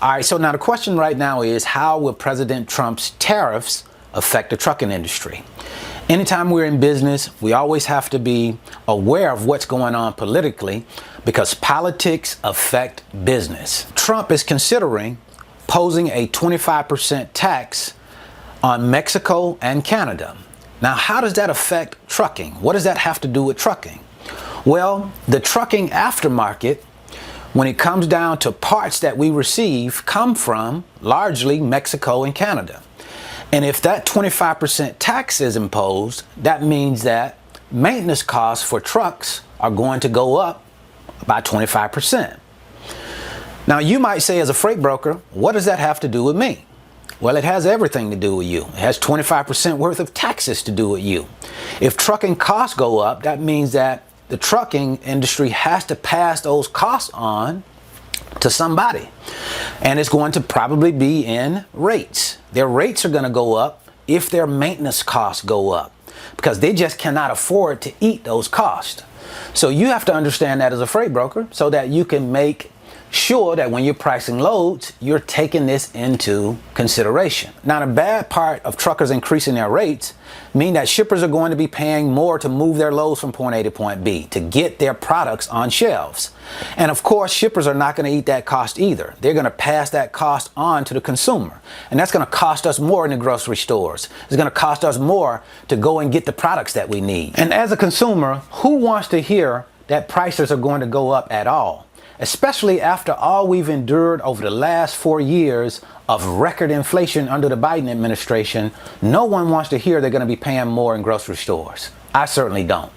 All right, so now the question right now is, how will President Trump's tariffs affect the trucking industry? Anytime we're in business, we always have to be aware of what's going on politically because politics affect business. Trump is considering posing a 25% tax on Mexico and Canada. Now, how does that affect trucking? What does that have to do with trucking? Well, the trucking aftermarket, when it comes down to parts that we receive, come from largely Mexico and Canada. And if that 25% tax is imposed, that means that maintenance costs for trucks are going to go up by 25%. Now, you might say as a freight broker, what does that have to do with me? Well, it has everything to do with you. It has 25% worth of taxes to do with you. If trucking costs go up, that means that the trucking industry has to pass those costs on to somebody. And it's going to probably be in rates. Their rates are going to go up if their maintenance costs go up because they just cannot afford to eat those costs. So you have to understand that as a freight broker so that you can make sure that when you're pricing loads, you're taking this into consideration. Now, the bad part of truckers increasing their rates mean that shippers are going to be paying more to move their loads from point A to point B to get their products on shelves. And of course, shippers are not going to eat that cost either. They're going to pass that cost on to the consumer. And that's going to cost us more in the grocery stores. It's going to cost us more to go and get the products that we need. And as a consumer, who wants to hear that prices are going to go up at all? Especially after all we've endured over the last 4 years of record inflation under the Biden administration. No one wants to hear they're going to be paying more in grocery stores. I certainly don't.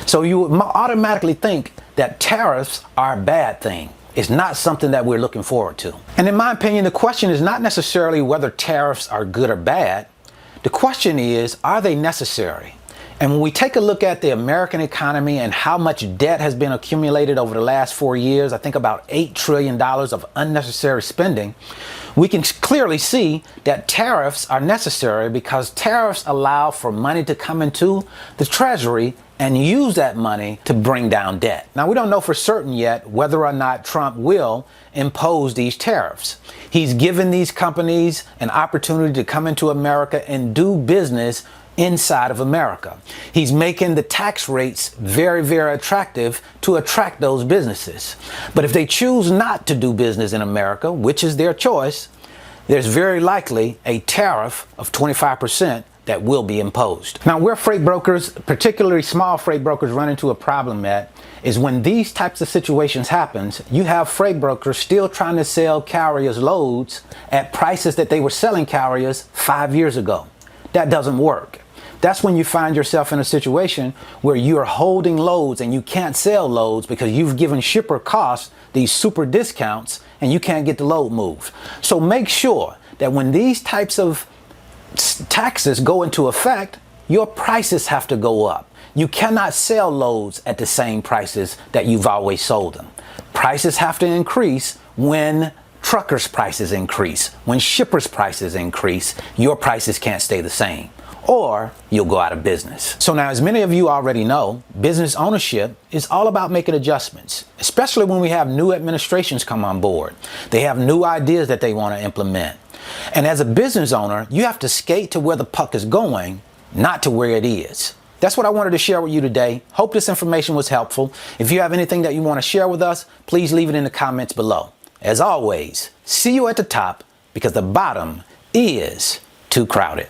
So you would automatically think that tariffs are a bad thing. It's not something that we're looking forward to. And in my opinion, the question is not necessarily whether tariffs are good or bad. The question is, are they necessary? And when we take a look at the American economy and how much debt has been accumulated over the last 4 years, I think about $8 trillion of unnecessary spending, we can clearly see that tariffs are necessary because tariffs allow for money to come into the Treasury and use that money to bring down debt. Now, we don't know for certain yet whether or not Trump will impose these tariffs. He's given these companies an opportunity to come into America and do business inside of America. He's making the tax rates very, very attractive to attract those businesses. But if they choose not to do business in America, which is their choice, there's very likely a tariff of 25% that will be imposed. Now, where freight brokers, particularly small freight brokers, run into a problem at is when these types of situations happens, you have freight brokers still trying to sell carriers loads at prices that they were selling carriers 5 years ago. That doesn't work. That's when you find yourself in a situation where you're holding loads and you can't sell loads because you've given shipper costs these super discounts and you can't get the load moved. So make sure that when these types of taxes go into effect, your prices have to go up. You cannot sell loads at the same prices that you've always sold them. Prices have to increase when truckers' prices increase. When shippers' prices increase, your prices can't stay the same, or you'll go out of business. So now, as many of you already know, business ownership is all about making adjustments, especially when we have new administrations come on board. They have new ideas that they want to implement. And as a business owner, you have to skate to where the puck is going, not to where it is. That's what I wanted to share with you today. Hope this information was helpful. If you have anything that you want to share with us, please leave it in the comments below. As always, see you at the top because the bottom is too crowded.